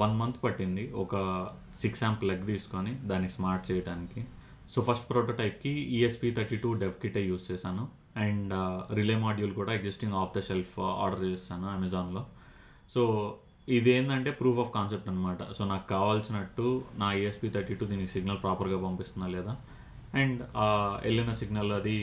1 month పట్టింది ఒక 6 amp plug తీసుకొని దాన్ని స్మార్ట్ చేయడానికి. సో ఫస్ట్ ప్రోటోటైప్కి ESP32 డెవ్ కిటే యూస్ చేశాను. అండ్ రిలే మాడ్యూల్ కూడా existing off the shelf order చేస్తాను అమెజాన్లో. సో ఇదేంటంటే ప్రూఫ్ ఆఫ్ కాన్సెప్ట్ అనమాట. సో నాకు కావాల్సినట్టు నా ESP32 దీనికి సిగ్నల్ ప్రాపర్గా పంపిస్తుందా లేదా, అండ్ వెళ్ళిన సిగ్నల్ అది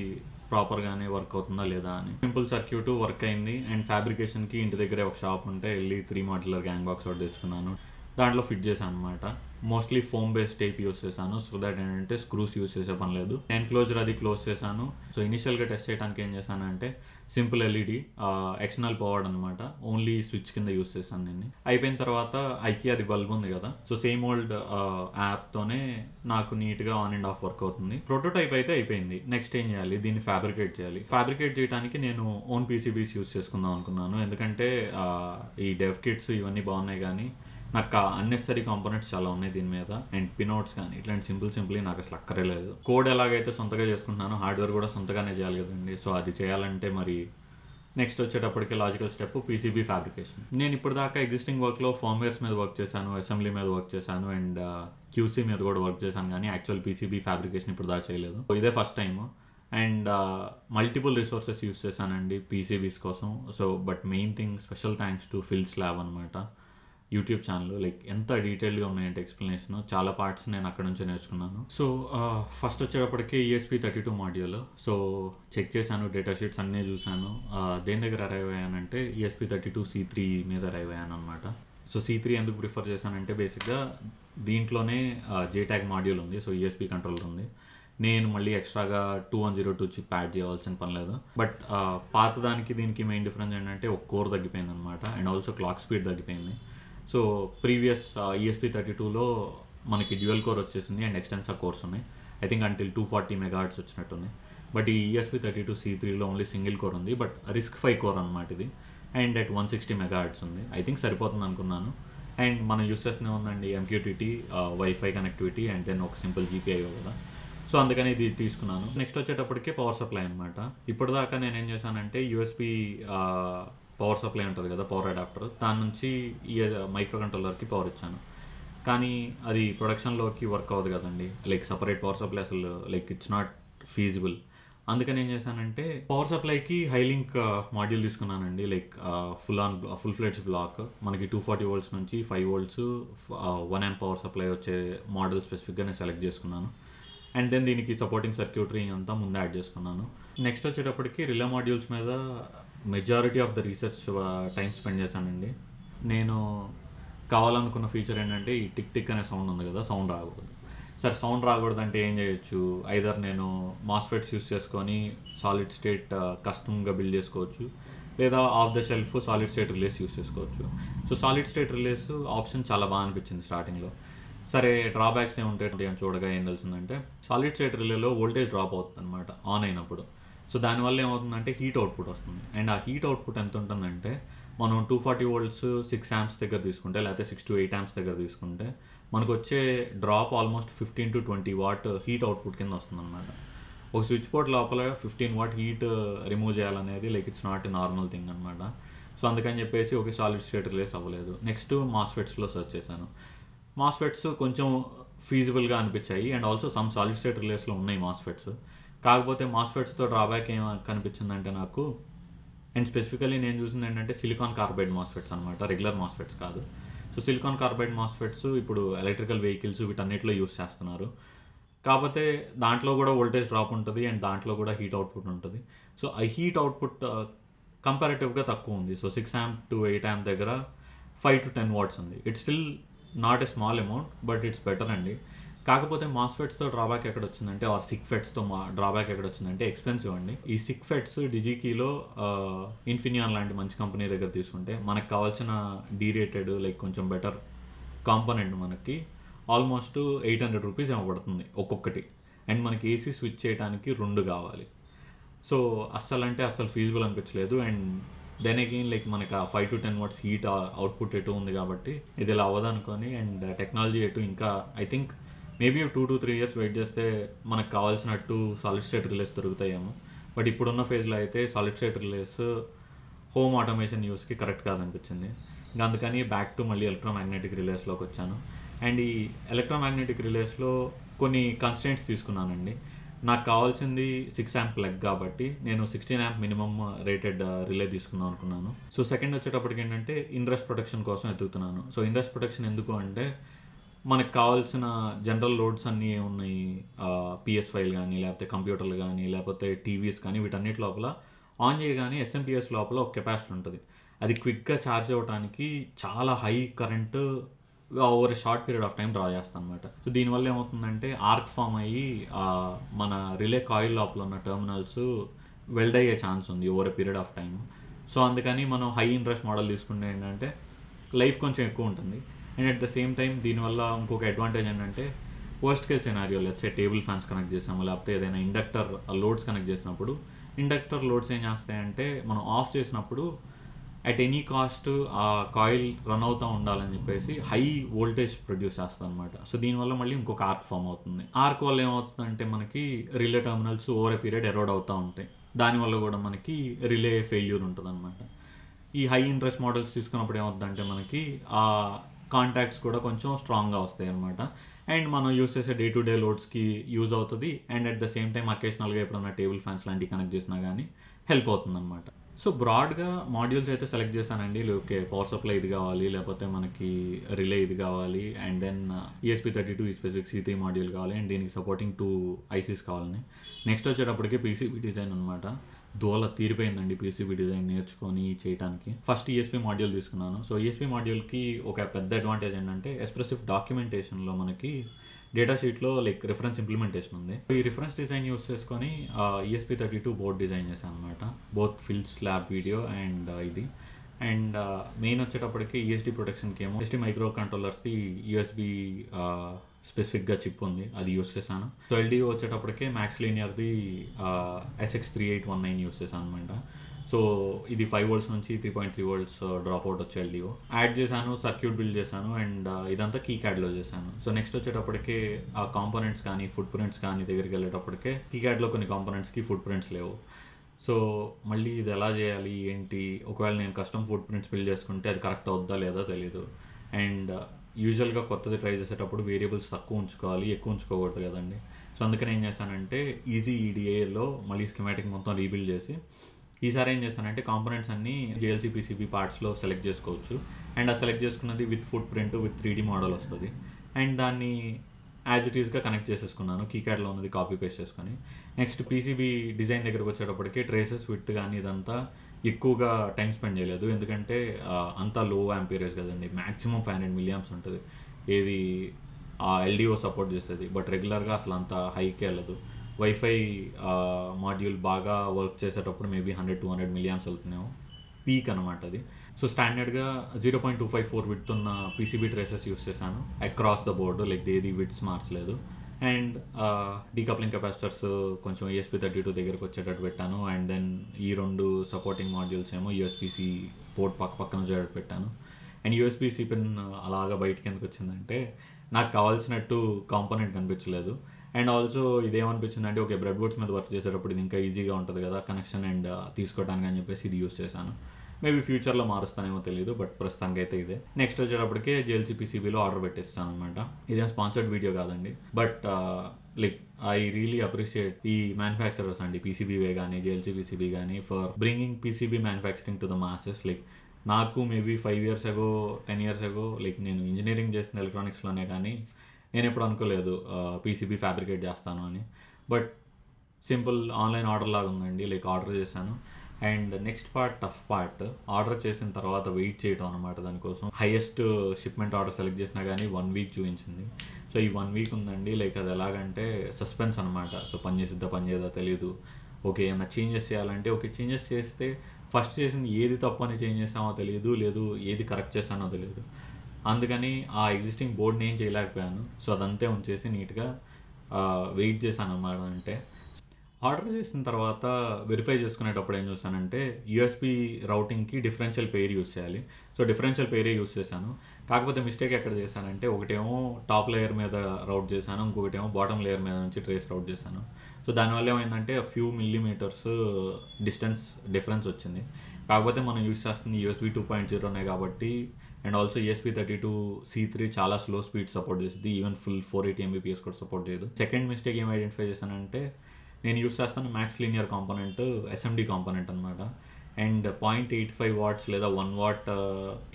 ప్రాపర్గానే వర్క్ అవుతుందా లేదా అని. సింపుల్ సర్క్యూట్ వర్క్ అయింది. అండ్ ఫ్యాబ్రికేషన్కి ఇంటి దగ్గరే ఒక షాప్ ఉంటే వెళ్ళి 3 మాడ్యులర్ గ్యాంగ్ బాక్స్ ఒకటి తెచ్చుకున్నాను. దాంట్లో ఫిట్ చేశాను అనమాట. Mostly foam base tape use చేశాను, సో దట్ ఏంటంటే స్క్రూస్ యూస్ చేసే పని లేదు. ఎన్క్లోజర్ అది క్లోజ్ చేశాను. సో ఇనిషియల్గా టెస్ట్ చేయడానికి ఏం చేశానంటే సింపుల్ LED ఎక్స్టర్నల్ పవర్డ్ అనమాట, ఓన్లీ స్విచ్ కింద యూస్ చేశాను దీన్ని. అయిపోయిన తర్వాత ఐకి అది బల్బ్ ఉంది కదా, సో సేమ్ ఓల్డ్ యాప్తోనే నాకు నీట్గా ఆన్ అండ్ ఆఫ్ వర్క్ అవుతుంది. ప్రోటోటైప్ అయితే అయిపోయింది. నెక్స్ట్ ఏం చేయాలి, దీన్ని ఫ్యాబ్రికేట్ చేయాలి. ఫ్యాబ్రికేట్ చేయడానికి నేను ఓన్ PCBs యూస్ చేసుకుందాం అనుకున్నాను. ఎందుకంటే ఈ డెవ్ కిట్స్ ఇవన్నీ బాగున్నాయి, కానీ నాకు అన్నెసరీ కాంపోనెంట్స్ చాలా ఉన్నాయి దీని మీద. అండ్ పినోట్స్ కానీ ఇట్లాంటి సింపుల్ నాకు అసలు అక్కరే లేదు. కోడ్ ఎలాగైతే సొంతగా చేసుకుంటున్నాను, హార్డ్వేర్ కూడా సొంతగానే చేయాలి కదండి. సో అది చేయాలంటే మరి నెక్స్ట్ వచ్చేటప్పటికి లాజికల్ స్టెప్ PCB ఫ్యాబ్రికేషన్. నేను ఇప్పుడు దాకా ఎగ్జిస్టింగ్ వర్క్లో ఫార్మ్వేర్స్ మీద వర్క్ చేశాను, అసెంబ్లీ మీద వర్క్ చేశాను, అండ్ QC మీద కూడా వర్క్ చేశాను, కానీ యాక్చువల్ PCB ఫ్యాబ్రికేషన్ ఇప్పుడు దాకా చేయలేదు. ఇదే first time. And multiple resources use చేశానండి PCBs కోసం. So but main thing special thanks to Phil's Lab అనమాట, యూట్యూబ్ ఛానల్. లైక్ ఎంత డీటెయిల్గా ఉన్నాయంటే ఎక్స్ప్లెనేషన్, చాలా పార్ట్స్ నేను అక్కడ నుంచే నేర్చుకున్నాను. సో ఫస్ట్ వచ్చేటప్పటికి ESP32 మాడ్యూల్. సో చెక్ చేశాను, డేటా షీట్స్ అన్నీ చూశాను. దేని దగ్గర అరైవ్ అయ్యానంటే ESP32 C3 మీద అరైవ్ అయ్యాను అనమాట. సో C3 ఎందుకు ప్రిఫర్ చేశానంటే బేసిక్గా దీంట్లోనే JTAG మాడ్యూల్ ఉంది, సో ESP కంట్రోలర్ ఉంది. నేను మళ్ళీ ఎక్స్ట్రాగా 2102 చిప్ యాడ్ చేయాల్సిన పని లేదు. బట్ పాత దానికి దీనికి మెయిన్ డిఫరెన్స్ ఏంటంటే ఒక కోర్ తగ్గిపోయింది అనమాట, అండ్ ఆల్సో క్లాక్ స్పీడ్ తగ్గిపోయింది. సో ప్రీవియస్ ESP32లో మనకి డ్యూయల్ కోర్ వచ్చేసింది అండ్ ఎక్స్టెన్సా కోర్స్ ఉన్నాయి. ఐ థింక్ అంటిల్ 240 MHz వచ్చినట్టుంది. బట్ ఈ ESP32 C3లో ఓన్లీ సింగిల్ కోర్ ఉంది, బట్ RISC-V కోర్ అనమాట ఇది. అండ్ అట్ 160 MHz ఉంది. ఐ థింక్ సరిపోతుంది అనుకున్నాను. అండ్ మనం యూస్ చేస్తూనే ఉందండి MQTT, WiFi connectivity, and then ఒక సింపుల్ GPIO కదా. సో అందుకని ఇది తీసుకున్నాను. నెక్స్ట్ వచ్చేటప్పటికి పవర్ సప్లై అనమాట. ఇప్పటిదాకా నేను ఏం చేశానంటే USB పవర్ సప్లై ఉంటుంది కదా, పవర్ అడాప్టర్, దాని నుంచి ఈ మైక్రో కంట్రోలర్కి పవర్ ఇచ్చాను. కానీ అది ప్రొడక్షన్లోకి వర్క్ అవ్వదు కదండి. లైక్ సపరేట్ పవర్ సప్లై అసలు లైక్ ఇట్స్ నాట్ ఫీజిబుల్. అందుకని ఏం చేశానంటే పవర్ సప్లైకి హైలింక్ మాడ్యూల్ తీసుకున్నానండి. లైక్ ఫుల్ ఫ్లెడ్జ్ బ్లాక్, మనకి 240 volts నుంచి 5 volts 1 amp పవర్ సప్లై వచ్చే మోడల్ స్పెసిఫిక్గా నేను సెలెక్ట్ చేసుకున్నాను. అండ్ దెన్ దీనికి సపోర్టింగ్ సర్క్యూటరీ అంతా ముందే యాడ్ చేసుకున్నాను. నెక్స్ట్ వచ్చేటప్పటికి రిలే మాడ్యూల్స్ మీద majority of the research time spend చేశానండి. నేను కావాలనుకున్న ఫీచర్ ఏంటంటే ఈ టిక్ టిక్ అనే సౌండ్ ఉంది కదా, సౌండ్ రాకూడదు. సరే సౌండ్ రాకూడదు అంటే ఏం చేయొచ్చు, ఐదర్ నేను మాస్ఫెట్స్ యూస్ చేసుకొని సాలిడ్ స్టేట్ కస్టమ్గా బిల్డ్ చేసుకోవచ్చు, లేదా off the shelf solid state relays use చేసుకోవచ్చు. So solid state relays option చాలా బాగా అనిపించింది స్టార్టింగ్లో. సరే డ్రాబ్యాక్స్ ఏముంటాయి అని చూడగా ఏం తెలిసిందంటే సాలిడ్ స్టేట్ రిలేలో వోల్టేజ్ డ్రాప్ అవుతుంది అనమాట ఆన్ అయినప్పుడు. సో దానివల్ల ఏమవుతుందంటే హీట్ అవుట్పుట్ వస్తుంది. అండ్ ఆ హీట్ అవుట్పుట్ ఎంత ఉంటుందంటే మనం 240 volts 6 amps దగ్గర తీసుకుంటే, లేకపోతే 6 to 8 amps దగ్గర తీసుకుంటే మనకు వచ్చే drop almost 15 to 20 watt heat output కింద వస్తుంది అనమాట. ఒక స్విచ్ బోర్డ్ లోపల 15 watt హీట్ రిమూవ్ చేయాలనేది like it's not a normal thing అనమాట. సో అందుకని చెప్పేసి ఒక సాలిడ్ స్టేట్ రిలేస్ అవ్వలేదు. నెక్స్ట్ మాస్ఫెట్స్లో సెర్చ్ చేశాను. మాస్ఫెట్స్ కొంచెం ఫీజిబుల్గా అనిపించాయి, and also some solid state రిలేస్లో ఉన్నాయి మాస్ఫెట్స్. కాకపోతే మాస్ఫెట్స్తో డ్రాబ్యాక్ ఏం కనిపించిందంటే నాకు, అండ్ స్పెసిఫికలీ నేను చూసింది ఏంటంటే సిలికాన్ కార్బైడ్ మాస్ఫెట్స్ అనమాట, రెగ్యులర్ మాస్ఫెట్స్ కాదు. సో సిలికాన్ కార్బైడ్ మాస్ఫెట్స్ ఇప్పుడు ఎలక్ట్రికల్ వెహికల్స్ వీటన్నిటిలో యూస్ చేస్తున్నారు. కాకపోతే దాంట్లో కూడా వోల్టేజ్ డ్రాప్ ఉంటుంది, అండ్ దాంట్లో కూడా హీట్ అవుట్పుట్ ఉంటుంది. సో ఆ హీట్ అవుట్పుట్ కంపారిటివ్గా తక్కువ ఉంది. సో 6 amp to 8 amp దగ్గర 5 to 10 watts ఉంది. It's still not a small amount, but it's better అండి. కాకపోతే మాస్ఫెట్స్తో డ్రాబ్యాక్ ఎక్కడ వచ్చిందంటే, ఆ సిక్ఫెట్స్తో డ్రాబ్యాక్ ఎక్కడ వచ్చిందంటే ఎక్స్పెన్సివ్ అండి. ఈ సిక్ఫెట్స్ డిజికీలో ఇన్ఫినియాన్ లాంటి మంచి కంపెనీ దగ్గర తీసుకుంటే మనకు కావాల్సిన డీరేటెడ్ లైక్ కొంచెం బెటర్ కాంపోనెంట్ మనకి ఆల్మోస్ట్ 800 rupees ఏమో పడుతుంది ఒక్కొక్కటి. అండ్ మనకి AC స్విచ్ చేయడానికి 2 కావాలి. సో అస్సలు ఫీజిబుల్ అనిపించలేదు. అండ్ దెన్ అగైన్ లైక్ మనకి ఆ 5 to 10 watts హీట్ అవుట్పుట్ ఎటు ఉంది కాబట్టి ఇది ఇలా అవ్వదు అనుకొని, అండ్ టెక్నాలజీ ఎటు ఇంకా I think maybe 2 to 3 years wait చేస్తే మనకు కావాల్సినట్టు సాలిడ్ స్టేట్ రిలేస్ దొరుకుతాయేమో. బట్ ఇప్పుడున్న ఫేజ్లో అయితే solid state relays home automation యూస్కి కరెక్ట్ కాదనిపించింది. ఇంకా అందుకని బ్యాక్ టు మళ్ళీ ఎలక్ట్రోమాగ్నెటిక్ రిలేస్లోకి వచ్చాను. అండ్ ఈ ఎలక్ట్రోమాగ్నెటిక్ రిలేస్లో కొన్ని కన్స్టెంట్స్ తీసుకున్నానండి. నాకు కావాల్సింది 6 amp ప్లగ్ కాబట్టి నేను 16 amp మినిమమ్ రేటెడ్ రిలే తీసుకుందాం అనుకున్నాను. సో సెకండ్ వచ్చేటప్పటికి ఏంటంటే ఇన్రస్ట్ ప్రొటెక్షన్ కోసం ఎతుకుతున్నాను. సో ఇన్రస్ట్ ప్రొటెక్షన్ ఎందుకు అంటే మనకు కావాల్సిన జనరల్ లోడ్స్ అన్నీ ఉన్నాయి, PS5 కానీ లేకపోతే కంప్యూటర్లు కానీ లేకపోతే టీవీస్ కానీ వీటన్నిటి లోపల ఆన్ చేయగానే ఎస్ఎంపిఎస్ లోపల ఒక కెపాసిటీ ఉంటుంది. అది క్విక్గా ఛార్జ్ అవ్వడానికి చాలా high current over short period of time draw చేస్తాను అనమాట. సో దీనివల్ల ఏమవుతుందంటే ఆర్క్ ఫామ్ అయ్యి మన రిలే కాయిల్ లోపల ఉన్న టెర్మినల్స్ వెల్డ్ అయ్యే ఛాన్స్ ఉంది over a period of time. So అందుకని మనం హై ఇంట్రెస్ట్ మోడల్ తీసుకుంటే ఏంటంటే లైఫ్ కొంచెం ఎక్కువ ఉంటుంది. And at the same time దీనివల్ల ఇంకొక అడ్వాంటేజ్ ఏంటంటే worst case scenario let's say table fans connect చేసాము లేకపోతే ఏదైనా ఇండక్టర్ లోడ్స్ కనెక్ట్ చేసినప్పుడు ఇండక్టర్ లోడ్స్ ఏం చేస్తాయంటే మనం ఆఫ్ చేసినప్పుడు అట్ ఎనీ కాస్ట్ ఆ కాయిల్ రన్ అవుతూ ఉండాలని చెప్పేసి హై వోల్టేజ్ ప్రొడ్యూస్ చేస్తుంది అనమాట. సో దీనివల్ల మళ్ళీ ఇంకొక ఆర్క్ ఫామ్ అవుతుంది. ఆర్క్ వల్ల ఏమవుతుందంటే మనకి relay terminals over a period Erode అవుతూ ఉంటాయి. దానివల్ల కూడా మనకి రిలే ఫెయిల్యూర్ ఉంటుంది అనమాట. ఈ హై ఇంట్రెస్ట్ మోడల్స్ తీసుకున్నప్పుడు ఏమవుతుందంటే మనకి ఆ కాంటాక్ట్స్ కూడా కొంచెం స్ట్రాంగ్గా వస్తాయి అనమాట. అండ్ మనం యూస్ చేసే డే టు డే లోడ్స్కి యూజ్ అవుతుంది. And at the same time అకేషనల్గా ఎప్పుడన్నా టేబుల్ ఫ్యాన్స్ లాంటివి కనెక్ట్ చేసినా కానీ హెల్ప్ అవుతుంది అనమాట. సో బ్రాడ్గా మాడ్యూల్స్ అయితే సెలెక్ట్ చేశానండి. ఓకే, పవర్ సప్లై ఇది కావాలి, లేకపోతే మనకి రిలే ఇది కావాలి, అండ్ దెన్ ESP32 ఈ స్పెసిఫిక్ C3 మాడ్యూల్ కావాలి, అండ్ దీనికి సపోర్టింగ్ 2 ICs కావాలని. నెక్స్ట్ వచ్చేటప్పటికి PCB డిజైన్ అనమాట. దోల తీరిపోయిందండి PCB డిజైన్ నేర్చుకొని చేయడానికి. ఫస్ట్ ESP మాడ్యూల్ తీసుకున్నాను. సో ESP మాడ్యూల్కి ఒక పెద్ద అడ్వాంటేజ్ ఏంటంటే ఎక్స్ప్రెసివ్ డాక్యుమెంటేషన్లో మనకి డేటా షీట్లో లైక్ రిఫరెన్స్ ఇంప్లిమెంటేషన్ ఉంది. ఈ రిఫరెన్స్ డిజైన్ యూస్ చేసుకొని ESP32 బోర్డ్ డిజైన్ చేశాను అనమాట. Both fill slab video and ఇది. అండ్ మెయిన్ వచ్చేటప్పటికి ESD ప్రొటెక్షన్కి ఏమో ST మైక్రో కంట్రోలర్స్ది USB స్పెసిఫిక్గా చిప్ ఉంది, అది యూస్ చేశాను. సో LDO వచ్చేటప్పటికే మ్యాక్స్ లీనియర్ది SX3819 యూస్ చేశాను అనమాట. సో ఇది 5 volts నుంచి 3.3 volts డ్రాప్ అవుట్ వచ్చే LDO యాడ్ చేశాను, సర్క్యూట్ బిల్డ్ చేశాను, అండ్ ఇదంతా కీక్యాడ్లో చేశాను. సో నెక్స్ట్ వచ్చేటప్పటికే ఆ కాంపోనెంట్స్ కానీ ఫుట్ ప్రింట్స్ కానీ దగ్గరికి వెళ్ళేటప్పటికే కీక్యాడ్లో కొన్ని కాంపోనెంట్స్కి ఫుట్ ప్రింట్స్ లేవు. సో మళ్ళీ ఇది ఎలా చేయాలి ఏంటి, ఒకవేళ నేను కస్టమ్ ఫుట్ ప్రింట్స్ బిల్డ్ చేసుకుంటే అది కరెక్ట్ అవుద్దా లేదా తెలీదు. అండ్ యూజువల్గా కొత్తది ట్రై చేసేటప్పుడు వేరియబుల్స్ తక్కువ ఉంచుకోవాలి, ఎక్కువ ఉంచుకోకూడదు కదండి. సో అందుకని ఏం చేశానంటే ఈజీ EDAలో మళ్ళీ స్కీమాటిక్ మొత్తం రీబిల్డ్ చేసి ఈసారి ఏం చేస్తానంటే కాంపోనెంట్స్ అన్నీ JLC PCB పార్ట్స్లో సెలెక్ట్ చేసుకోవచ్చు. అండ్ ఆ సెలెక్ట్ చేసుకున్నది with foot print with 3D model వస్తుంది. అండ్ దాన్ని యాజ్ ఇట్ ఈస్గా కనెక్ట్ చేసేసుకున్నాను, కీక్యాడ్లో ఉన్నది కాపీ పేస్ట్ చేసుకొని. నెక్స్ట్ PCB డిజైన్ దగ్గరకు వచ్చేటప్పటికి ట్రేసెస్ విత్ కానీ ఇదంతా ఎక్కువగా టైం స్పెండ్ చేయలేదు, ఎందుకంటే అంతా లో యాంపీరియర్స్ కదండి, మ్యాక్సిమం 500 milliamps ఉంటుంది ఏది LDO సపోర్ట్ చేసేది. బట్ రెగ్యులర్గా అసలు అంత హైకి వెళ్ళదు. వైఫై మాడ్యూల్ బాగా వర్క్ చేసేటప్పుడు మేబీ 100-200 milliamps వెళ్తున్నాము, పీక్ అనమాట అది. సో స్టాండర్డ్గా 0.254 విడ్త్ ఉన్న PCB ట్రేసెస్ యూస్ చేశాను అక్రాస్ ద బోర్డు, లైక్ ఏది విడ్స్ మార్చలేదు. అండ్ డీకప్లింగ్ కెపాసిటర్స్ కొంచెం ESP32 దగ్గరకు వచ్చేటట్టు పెట్టాను. అండ్ దెన్ ఈ 2 సపోర్టింగ్ మాడ్యూల్స్ ఏమో USB-C పోర్ట్ పక్కన వచ్చేటట్టు పెట్టాను. అండ్ USB-C పిన్ అలాగా బయటికి ఎందుకు వచ్చిందంటే నాకు కావాల్సినట్టు కాంపోనెంట్ కనిపించలేదు. అండ్ ఆల్సో ఇదేమనిపించిందంటే ఓకే, బ్రెడ్ బోర్డ్స్ మీద వర్క్ చేసేటప్పుడు ఇది ఇంకా ఈజీగా ఉంటుంది కదా కనెక్షన్ అండ్ తీసుకోవడానికి అని చెప్పేసి ఇది యూస్ చేశాను. మేబీ ఫ్యూచర్లో మారుస్తానేమో తెలియదు, బట్ ప్రస్తుతానికి అయితే ఇదే. నెక్స్ట్ వచ్చేటప్పటికే JLC PCBలో ఆర్డర్ పెట్టేస్తాను అనమాట. ఇదేం స్పాన్సర్డ్ వీడియో కాదండి, but like I really appreciate ఈ మ్యానుఫ్యాక్చరర్స్ అండి, PCBవే కానీ JLC PCB కానీ, for bringing PCB manufacturing to the masses. Like నాకు maybe 5 years ago 10 years ago like నేను ఇంజనీరింగ్ చేసిన ఎలక్ట్రానిక్స్లోనే కానీ నేను ఎప్పుడు అనుకోలేదు PCB ఫ్యాబ్రికేట్ చేస్తాను అని. బట్ సింపుల్ ఆన్లైన్ ఆర్డర్ లాగా ఉందండి, లైక్ ఆర్డర్ చేశాను. And next tough part order చేసిన తర్వాత వెయిట్ చేయడం అనమాట. దానికోసం హైయెస్ట్ షిప్మెంట్ ఆర్డర్ సెలెక్ట్ చేసినా కానీ 1 week చూపించింది. సో ఈ 1 week ఉందండి, లైక్ అది ఎలాగంటే సస్పెన్స్ అనమాట. సో పని చేసిద్దా పని చేయదా తెలియదు. ఓకే, ఏమన్నా చేంజెస్ చేయాలంటే ఓకే చేంజెస్ చేస్తే ఫస్ట్ చేసింది ఏది తప్పు అని చేంజ్ చేసామో తెలియదు, లేదు ఏది కరెక్ట్ చేశానో తెలియదు. అందుకని ఆ ఎగ్జిస్టింగ్ బోర్డ్ని ఏం చేయలేకపోయాను. సో అదంతే ఉంచేసి నీట్గా వెయిట్ చేశాను అన్నమాట. అంటే ఆర్డర్ చేసిన తర్వాత వెరిఫై చేసుకునేటప్పుడు ఏం చూసానంటే USB రౌటింగ్కి డిఫరెన్షియల్ పెయిర్ యూస్ చేయాలి. సో డిఫరెన్షియల్ పెయిరే యూస్ చేశాను. కాకపోతే మిస్టేక్ ఎక్కడ చేశానంటే ఒకటేమో టాప్ లేయర్ మీద రౌట్ చేశాను, ఇంకొకటేమో బాటమ్ లేయర్ మీద నుంచి ట్రేస్ రౌట్ చేశాను. సో దానివల్ల ఏమైందంటే ఫ్యూ millimeters డిస్టెన్స్ డిఫరెన్స్ వచ్చింది. కాకపోతే మనం యూస్ చేస్తుంది USB 2.0 కాబట్టి అండ్ ఆల్సో ESP32C3 చాలా స్లో స్పీడ్ సపోర్ట్ చేస్తుంది, ఈవెన్ ఫుల్ 480 MBPS కూడా సపోర్ట్ చేయదు. సెకండ్ మిస్టేక్ ఏం ఐడెంటిఫై చేశానంటే, నేను యూస్ చేస్తాను max linear component, SMD component అనమాట. అండ్ 0.85 వాట్స్ లేదా 1 వాట్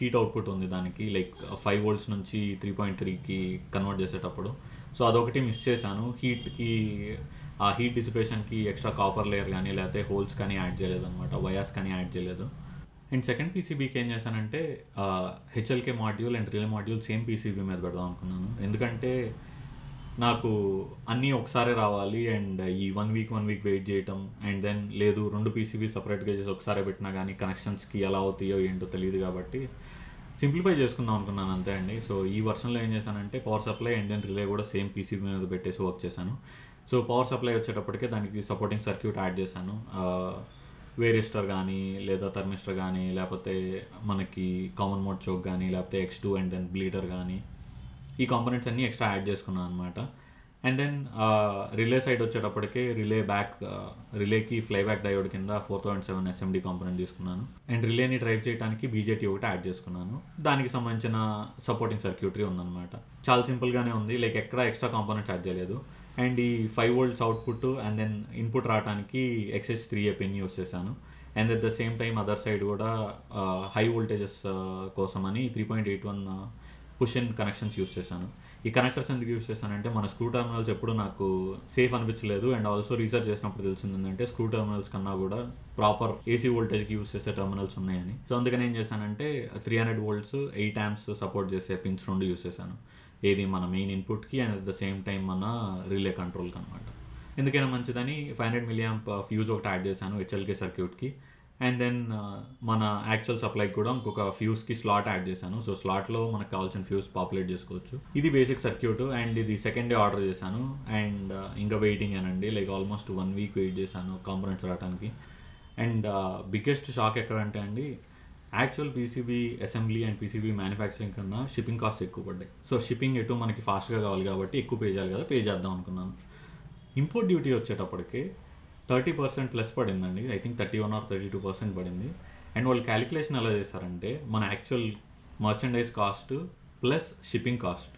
హీట్ అవుట్పుట్ ఉంది దానికి, లైక్ 5 volts నుంచి 3.3కి కన్వర్ట్ చేసేటప్పుడు. సో అదొకటి మిస్ చేశాను. హీట్కి ఆ హీట్ డిసిపేషన్కి ఎక్స్ట్రా కాపర్ లేయర్ కానీ లేకపోతే హోల్స్ కానీ యాడ్ చేయలేదు అనమాట, వయాస్ కానీ యాడ్ చేయలేదు. అండ్ సెకండ్ పీసీబీకి ఏం చేశానంటే HLK module and relay module same PCB మీద పెడదాం అనుకున్నాను. ఎందుకంటే నాకు అన్నీ ఒకసారి రావాలి అండ్ ఈ 1 week వెయిట్ చేయటం, అండ్ దెన్ లేదు 2 పీసీబీ సపరేట్గా చేసి ఒకసారి పెట్టినా కానీ కనెక్షన్స్కి ఎలా అవుతాయో ఏంటో తెలియదు, కాబట్టి సింప్లిఫై చేసుకుందాం అనుకున్నాను అంతే అండి. సో ఈ వర్షన్లో ఏం చేశానంటే power supply and then relay కూడా సేమ్ పీసీబీ మీద పెట్టేసి వర్క్ చేశాను. సో పవర్ సప్లై వచ్చేటప్పటికే దానికి సపోర్టింగ్ సర్క్యూట్ యాడ్ చేశాను, వేరిస్టర్ కానీ లేదా థర్మిస్టర్ కానీ లేకపోతే మనకి కామన్ మోడ్ చోక్ కానీ లేకపోతే X2 అండ్ దెన్ బ్లీడర్ కానీ, ఈ కాంపోనెంట్స్ అన్నీ ఎక్స్ట్రా యాడ్ చేసుకున్నాను అనమాట. అండ్ దెన్ రిలే సైడ్ వచ్చేటప్పటికి రిలేకి ఫ్లైబ్యాక్ డయోడ్ కింద 4007 SMD కాంపోనెంట్ తీసుకున్నాను. అండ్ రిలేని డ్రైవ్ చేయడానికి BJT ఒకటి యాడ్ చేసుకున్నాను, దానికి సంబంధించిన సపోర్టింగ్ సర్క్యూటరీ ఉందన్నమాట. చాలా సింపుల్గానే ఉంది, లైక్ ఎక్కడ ఎక్స్ట్రా కాంపోనెంట్స్ యాడ్ చేయలేదు. అండ్ ఈ 5 volts output and then input రావడానికి XH3A పిన్ యూస్ చేశాను. And at the same time other side కూడా హై వోల్టేజెస్ కోసమని 3.81 పుష్ ఇన్ కనెక్షన్స్ యూస్ చేశాను. ఈ కనెక్టర్స్ ఎందుకు యూస్ చేశానంటే మన స్క్రూ టర్మినల్స్ ఎప్పుడు నాకు సేఫ్ అనిపించలేదు. అండ్ ఆల్సో రీసెర్చ్ చేసినప్పుడు తెలిసింది ఏంటంటే స్క్రూ టర్మినల్స్ కన్నా కూడా ప్రాపర్ AC వోల్టేజ్కి యూస్ చేసే టర్మినల్స్ ఉన్నాయని. సో అందుకని ఏం చేశానంటే 300 volts 8 amps సపోర్ట్ చేసే పిన్స్ 2 యూస్ చేశాను, ఏది మన మెయిన్ ఇన్పుట్కి and at the same time మన రిలే కంట్రోల్కి అనమాట. ఎందుకైనా మంచిదని 500 milliamp ఫ్యూజ్ ఒకటి యాడ్ చేశాను HLK సర్క్యూట్కి. అండ్ దెన్ మన యాక్చువల్ సప్లైకి కూడా ఇంకొక ఫ్యూజ్కి స్లాట్ యాడ్ చేశాను. సో స్లాట్లో మనకు కావాల్సిన ఫ్యూజ్ పాపులేట్ చేసుకోవచ్చు. ఇది బేసిక్ సర్క్యూట్. అండ్ ఇది సెకండ్ డే ఆర్డర్ చేశాను అండ్ ఇంకా వెయిటింగ్ అనండి, లైక్ ఆల్మోస్ట్ 1 week వెయిట్ చేశాను కాంపోనెంట్స్ రావడానికి. అండ్ బిగ్గెస్ట్ షాక్ ఎక్కడంటే అండి, actual PCB assembly and PCB manufacturing కన్నా షిప్పింగ్ కాస్ట్ ఎక్కువ పడ్డాయి. సో షిప్పింగ్ ఎటు మనకి ఫాస్ట్గా కావాలి కాబట్టి ఎక్కువ పే చేయాలి కదా, పే చేద్దాం అనుకున్నాను. ఇంపోర్ట్ డ్యూటీ వచ్చేటప్పటికి 30% ప్లస్ పడిందండి, ఐ థింక్ 31 or 32% పడింది. అండ్ వాళ్ళు క్యాలిక్యులేషన్ ఎలా చేశారంటే మన actual merchandise cost plus shipping cost.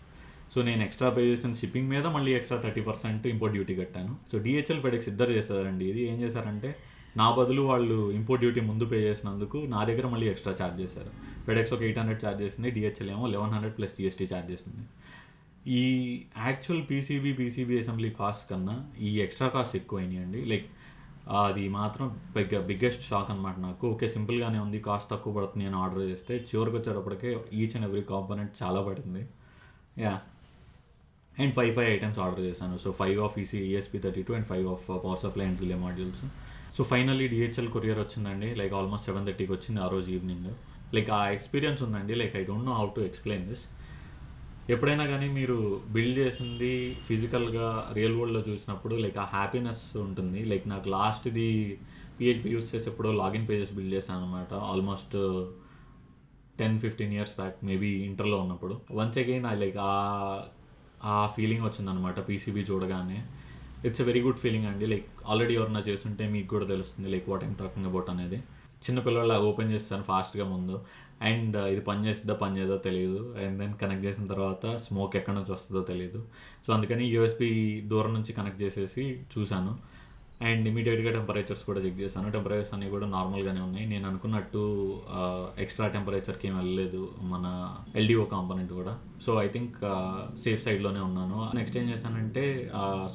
So నేను ఎక్స్ట్రా పే చేసిన షిప్పింగ్ మీద మళ్ళీ ఎక్స్ట్రా 30% ఇంపోర్ట్ డ్యూటీ కట్టాను. సో DHL FedEx ఇద్దరు చేస్తారండి. ఇది ఏం చేశారంటే నా బదులు వాళ్ళు ఇంపోర్ట్ డ్యూటీ ముందు పే చేసినందుకు నా దగ్గర మళ్ళీ ఎక్స్ట్రా ఛార్జ్ చేశారు. FedEx ఒక 800 ఛార్జ్ చేసింది, DHL ఏమో 1100 ప్లస్ GST ఛార్జ్ చేసింది. ఈ యాక్చువల్ పీసీబీ అసెంబ్లీ కాస్ట్ కన్నా ఈ ఎక్స్ట్రా కాస్ట్ ఎక్కువైనాయండి. లైక్ అది మాత్రం బిగ్గెస్ట్ షాక్ అనమాట నాకు. ఓకే సింపుల్గానే ఉంది, కాస్ట్ తక్కువ పడుతుంది అని ఆర్డర్ చేస్తే చివరికి వచ్చేటప్పటికే ఈచ్ అండ్ ఎవ్రీ కాంపోనెంట్ చాలా పడింది. యా, అండ్ 5 ఐటమ్స్ ఆర్డర్ చేశాను. So 5 of ESP32 and 5 of power supply and relay modules. So finally DHL courier వచ్చిందండి, లైక్ ఆల్మోస్ట్ 7:30కి వచ్చింది ఆ రోజు ఈవినింగ్. లైక్ ఆ ఎక్స్పీరియన్స్ ఉందండి, like I don't know how to explain this. ఎప్పుడైనా కానీ మీరు బిల్డ్ చేసింది ఫిజికల్గా రియల్ వరల్డ్లో చూసినప్పుడు లైక్ ఆ హ్యాపీనెస్ ఉంటుంది. లైక్ నాకు లాస్ట్ది PHP యూస్ చేసేప్పుడు లాగిన్ పేజెస్ బిల్డ్ చేశాను అనమాట, ఆల్మోస్ట్ 10-15 years బ్యాక్, మేబీ ఇంటర్లో ఉన్నప్పుడు. వన్స్ అగైన్ ఐ లైక్ ఆ ఫీలింగ్ వచ్చిందనమాట పీసీబీ చూడగానే. It's a very good feeling అండి. లైక్ ఆల్రెడీ ఎవరన్నా చేస్తుంటే మీకు కూడా తెలుస్తుంది like what I'm talking about అనేది. చిన్నపిల్లల ఓపెన్ చేస్తాను ఫాస్ట్గా ముందు, అండ్ ఇది పని చేయదో తెలియదు. అండ్ దెన్ కనెక్ట్ చేసిన తర్వాత స్మోక్ ఎక్కడి నుంచి వస్తుందో తెలియదు. సో అందుకని USB దూరం నుంచి కనెక్ట్ చేసేసి చూశాను. అండ్ ఇమీడియట్గా టెంపరేచర్స్ కూడా చెక్ చేశాను. టెంపరేచర్స్ అన్నీ కూడా నార్మల్గానే ఉన్నాయి. నేను అనుకున్నట్టు ఎక్స్ట్రా టెంపరేచర్కి ఏం వెళ్ళలేదు మన LDO కాంపోనెంట్ కూడా. సో ఐ థింక్ సేఫ్ సైడ్లోనే ఉన్నాను. నెక్స్ట్ ఏం చేశానంటే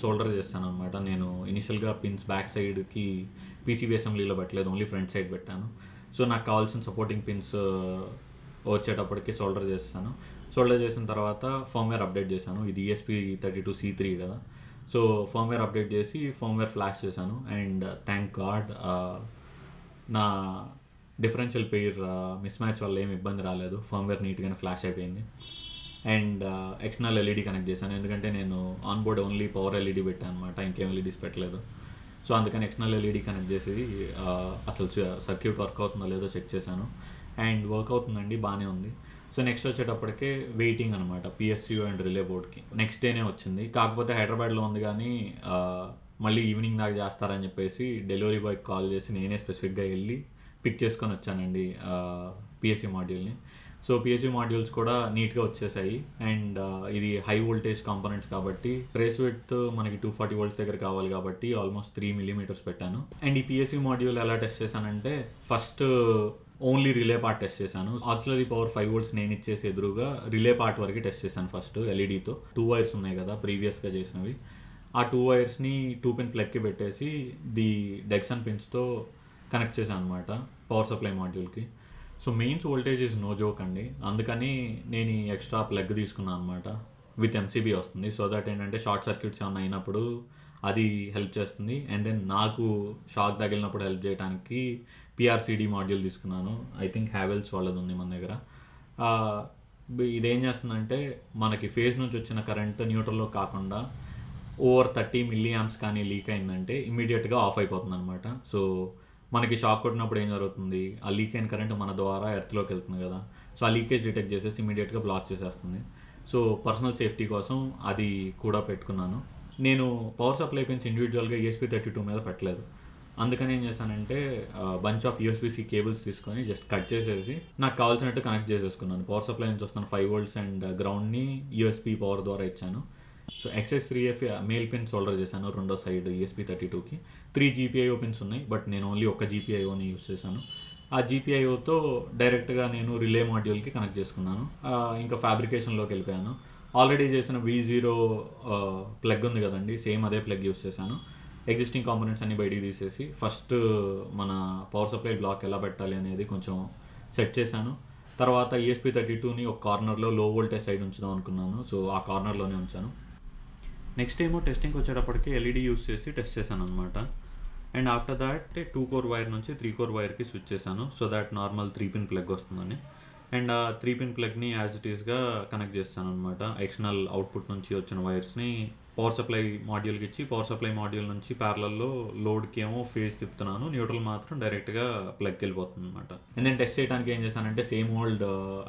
సోల్డర్ చేస్తాను అనమాట. నేను ఇనిషియల్గా పిన్స్ బ్యాక్ సైడ్కి PCB అసెంబ్లీలో పెట్టలేదు, ఓన్లీ ఫ్రంట్ సైడ్ పెట్టాను. సో నాకు కావాల్సిన సపోర్టింగ్ పిన్స్ వచ్చేటప్పటికి సోల్డర్ చేస్తాను. సోల్డర్ చేసిన తర్వాత ఫర్మ్వేర్ అప్డేట్ చేశాను. ఇది ESP32C3 కదా. సో ఫర్మ్వేర్ అప్డేట్ చేసి ఫర్మ్వేర్ ఫ్లాష్ చేశాను. అండ్ థ్యాంక్ గాడ్ నా డిఫరెన్షియల్ పెయిర్ మిస్ మ్యాచ్ వల్ల ఏమి ఇబ్బంది రాలేదు, ఫర్మ్వేర్ నీట్గానే ఫ్లాష్ అయిపోయింది. అండ్ ఎక్స్టర్నల్ LED కనెక్ట్ చేశాను, ఎందుకంటే నేను on board only power LED పెట్టాను అనమాట, ఇంకేం LEDs పెట్టలేదు. సో అందుకని ఎక్స్టర్నల్ LED కనెక్ట్ చేసి అసలు సర్క్యూట్ వర్క్ అవుతుందో లేదో చెక్ చేశాను. అండ్ వర్క్ అవుతుందండి, బాగానే ఉంది. సో నెక్స్ట్ వచ్చేటప్పటికే వెయిటింగ్ అనమాట PSU అండ్ రిలే బోర్డ్కి. నెక్స్ట్ డేనే వచ్చింది, కాకపోతే హైదరాబాద్లో ఉంది కానీ మళ్ళీ ఈవినింగ్ దాకా చేస్తారని చెప్పేసి డెలివరీ బాయ్కి కాల్ చేసి నేనే స్పెసిఫిక్గా వెళ్ళి పిక్ చేసుకొని వచ్చానండి PSU మాడ్యూల్ని. సో పిఎస్యూ మాడ్యూల్స్ కూడా నీట్గా వచ్చేసాయి. అండ్ ఇది హై వోల్టేజ్ కాంపోనెంట్స్ కాబట్టి ట్రేస్ విడ్త్ మనకి 240 వోల్ట్స్ దగ్గర కావాలి కాబట్టి ఆల్మోస్ట్ 3 మిల్లీమీటర్స్ పెట్టాను. అండ్ ఈ పిఎస్యూ మాడ్యూల్ ఎలా టెస్ట్ చేశానంటే first only relay part test చేశాను. ఆక్సిలరీ పవర్ 5 వోల్ట్స్ నేను ఇచ్చేసి ఎదురుగా రిలే పార్ట్ వరకు టెస్ట్ చేశాను ఫస్ట్ ఎల్ఈడితో. 2 వైర్స్ ఉన్నాయి కదా ప్రీవియస్గా చేసినవి, ఆ 2 వైర్స్ని 2 పిన్ ప్లగ్కి పెట్టేసి ది డెక్సన్ పిన్స్తో కనెక్ట్ చేశాను అనమాట పవర్ సప్లై మాడ్యూల్కి. So mains voltage is no joke అండి, అందుకని నేను ఈ ఎక్స్ట్రా ప్లగ్ తీసుకున్నాను అనమాట. విత్ ఎంసీబీ వస్తుంది. సో దట్ ఏంటంటే షార్ట్ సర్క్యూట్స్ ఏమైనా అయినప్పుడు అది హెల్ప్ చేస్తుంది. అండ్ దెన్ నాకు షాక్ తగిలినప్పుడు హెల్ప్ చేయడానికి పిఆర్సిడి మాడ్యూల్ తీసుకున్నాను. ఐ థింక్ హ్యావెల్స్ వాళ్ళది ఉంది మన దగ్గర. ఇదేం చేస్తుందంటే మనకి ఫేజ్ నుంచి వచ్చిన కరెంట్ న్యూట్రల్లో కాకుండా ఓవర్ 30 మిల్లీ యాంప్స్ కానీ లీక్ అయిందంటే ఇమీడియట్గా ఆఫ్ అయిపోతుంది అనమాట. సో మనకి షాక్ కొట్టినప్పుడు ఏం జరుగుతుంది, ఆ లీక్ అయిన కరెంట్ మన ద్వారా ఎర్త్లోకి వెళ్తుంది కదా, సో ఆ లీకేజ్ డిటెక్ట్ చేసేసి ఇమీడియట్గా బ్లాక్ చేసేస్తుంది. సో పర్సనల్ సేఫ్టీ కోసం అది కూడా పెట్టుకున్నాను. నేను పవర్ సప్లై పిన్స్ ఇండివిజువల్గా ESP32 మీద పెట్టలేదు. అందుకని ఏం చేశానంటే బంచ్ ఆఫ్ USB-C కేబుల్స్ తీసుకొని జస్ట్ కట్ చేసేసి నాకు కావాల్సినట్టు కనెక్ట్ చేసేసుకున్నాను. పవర్ సప్లై నుంచి వస్తున్న 5 వోల్ట్స్ అండ్ గ్రౌండ్ని USB పవర్ ద్వారా ఇచ్చాను. So XS3F male pin solder చేశాను రెండో సైడ్ ESP32కి. 3 GPIO పిన్స్ ఉన్నాయి, బట్ నేను ఓన్లీ ఒక్క GPIOని యూస్ చేశాను. ఆ GPIOతో డైరెక్ట్గా నేను రిలే మాడ్యూల్కి కనెక్ట్ చేసుకున్నాను. ఇంకా ఫ్యాబ్రికేషన్లోకి వెళ్ళిపోయాను. ఆల్రెడీ చేసిన V0 ప్లగ్ ఉంది కదండి, సేమ్ అదే ప్లగ్ యూస్ చేశాను. ఎగ్జిస్టింగ్ కాంపోనెంట్స్ అన్ని బయటికి తీసేసి ఫస్ట్ మన పవర్ సప్లై బ్లాక్ ఎలా పెట్టాలి అనేది కొంచెం సెట్ చేశాను. తర్వాత ESP32ని ఒక కార్నర్లో లో వోల్టేజ్ సైడ్ ఉంచుదాం అనుకున్నాను. సో ఆ కార్నర్లోనే ఉంచాను. నెక్స్ట్ ఏమో టెస్టింగ్కి వచ్చేటప్పటికి ఎల్ఈడి యూస్ చేసి టెస్ట్ చేశాను అనమాట. And after that 2 core wire నుంచి 3 కోర్ వైర్కి స్విచ్ చేశాను. So that normal 3 pin plug వస్తుందని. అండ్ ఆ 3 పిన్ ప్లగ్ని యాజ్ ఇట్ ఈస్గా కనెక్ట్ చేస్తాను అనమాట. ఎక్స్టర్నల్ అవుట్పుట్ నుంచి వచ్చిన వైర్స్ని పవర్ సప్లై మాడ్యూల్కి ఇచ్చి పవర్ సప్లై మాడ్యూల్ నుంచి ప్యారలల్లో లోడ్కి ఏమో ఫేజ్ తిప్పుతున్నాను, న్యూట్రల్ మాత్రం డైరెక్ట్గా ప్లగ్కి వెళ్ళిపోతుంది అనమాట. అండ్ నేను టెస్ట్ చేయడానికి ఏం చేశానంటే సేమ్ ఓల్డ్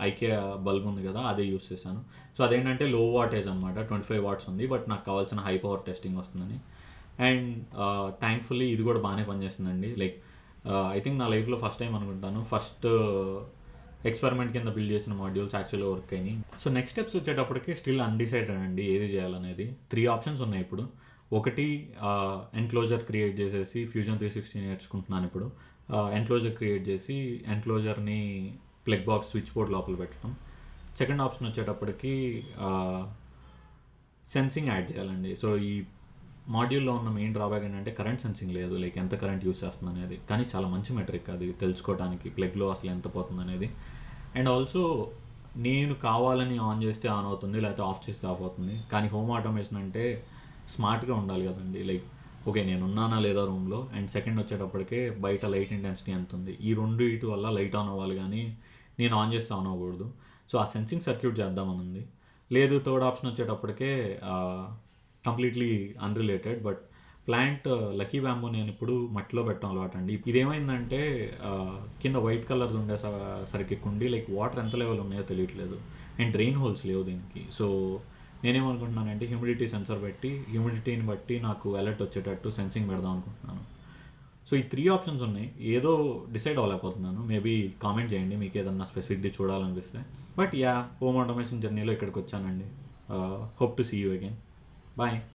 ఐకియా బల్బ్ ఉంది కదా, అదే యూస్ చేశాను. సో అదేంటంటే లో వాటేజ్ అనమాట, 25 వాట్స్ ఉంది, బట్ నాకు కావాల్సిన హై పవర్ టెస్టింగ్ వస్తుందని. అండ్ థ్యాంక్ఫుల్లీ ఇది కూడా బాగానే పనిచేస్తుందండి. లైక్ ఐ థింక్ నా లైఫ్లో ఫస్ట్ టైం అనుకుంటాను ఫస్ట్ ఎక్స్పెరిమెంట్ కింద బిల్డ్ చేసిన మాడ్యూల్స్ యాక్చువల్లీ వర్క్ అయినాయి. సో నెక్స్ట్ స్టెప్స్ వచ్చేటప్పటికి స్టిల్ అన్డిసైడెడ్ అండి ఏది చేయాలనేది. 3 ఆప్షన్స్ ఉన్నాయి ఇప్పుడు. ఒకటి ఎన్క్లోజర్ క్రియేట్ చేసేసి ఫ్యూజన్ 360 నేర్చుకుంటున్నాను ఇప్పుడు. ఎన్క్లోజర్ క్రియేట్ చేసి ఎన్క్లోజర్ని ప్లగ్ బాక్స్ స్విచ్ బోర్డ్ లోపల పెట్టడం. సెకండ్ ఆప్షన్ వచ్చేటప్పటికి సెన్సింగ్ యాడ్ చేయాలండి. సో ఈ మాడ్యూల్లో ఉన్న మెయిన్ డ్రాబ్యాక్ ఏంటంటే కరెంట్ సెన్సింగ్ లేదు, లైక్ ఎంత కరెంట్ యూస్ చేస్తుంది అనేది. కానీ చాలా మంచి మెట్రిక్ అది తెలుసుకోవడానికి, ప్లగ్లో అసలు ఎంత పోతుంది అనేది. అండ్ ఆల్సో నేను కావాలని ఆన్ చేస్తే ఆన్ అవుతుంది, లేకపోతే ఆఫ్ చేస్తే ఆఫ్ అవుతుంది. కానీ హోమ్ ఆటోమేషన్ అంటే స్మార్ట్గా ఉండాలి కదండి. లైక్ ఓకే నేను ఉన్నానా లేదా రూమ్లో, అండ్ సెకండ్ వచ్చేటప్పటికే బయట లైట్ ఇంటెన్సిటీ ఎంత ఉంది, ఈ రెండు ఇటు వల్ల లైట్ ఆన్ అవ్వాలి కానీ నేను ఆన్ చేస్తే ఆన్ అవ్వకూడదు. సో ఆ సెన్సింగ్ సర్క్యూట్ చేద్దామని ఉంది. లేదు థర్డ్ ఆప్షన్ వచ్చేటప్పటికే completely unrelated, but plant lucky bamboo నేను ఇప్పుడు మట్టిలో పెట్టడం అలవాటు అండి. ఇదేమైందంటే కింద వైట్ కలర్ ఉండే సరికి కుండి లైక్ వాటర్ ఎంత లెవెల్ ఉన్నాయో తెలియట్లేదు, అండ్ డ్రైన్ హోల్స్ లేవు దీనికి. సో నేనేమనుకుంటున్నానంటే హ్యూమిడిటీ సెన్సర్ పెట్టి హ్యూమిడిటీని బట్టి నాకు అలర్ట్ వచ్చేటట్టు సెన్సింగ్ పెడదాం అనుకుంటున్నాను. సో ఈ 3 ఆప్షన్స్ ఉన్నాయి, ఏదో డిసైడ్ అవ్వలేకపోతున్నాను. మేబీ కామెంట్ చేయండి మీకు ఏదన్నా స్పెసిఫిక్ది చూడాలనిపిస్తే. బట్ హోమ్ ఆటోమేషన్ జర్నీలో ఇక్కడికి వచ్చానండి. Hope to see you again. Bye.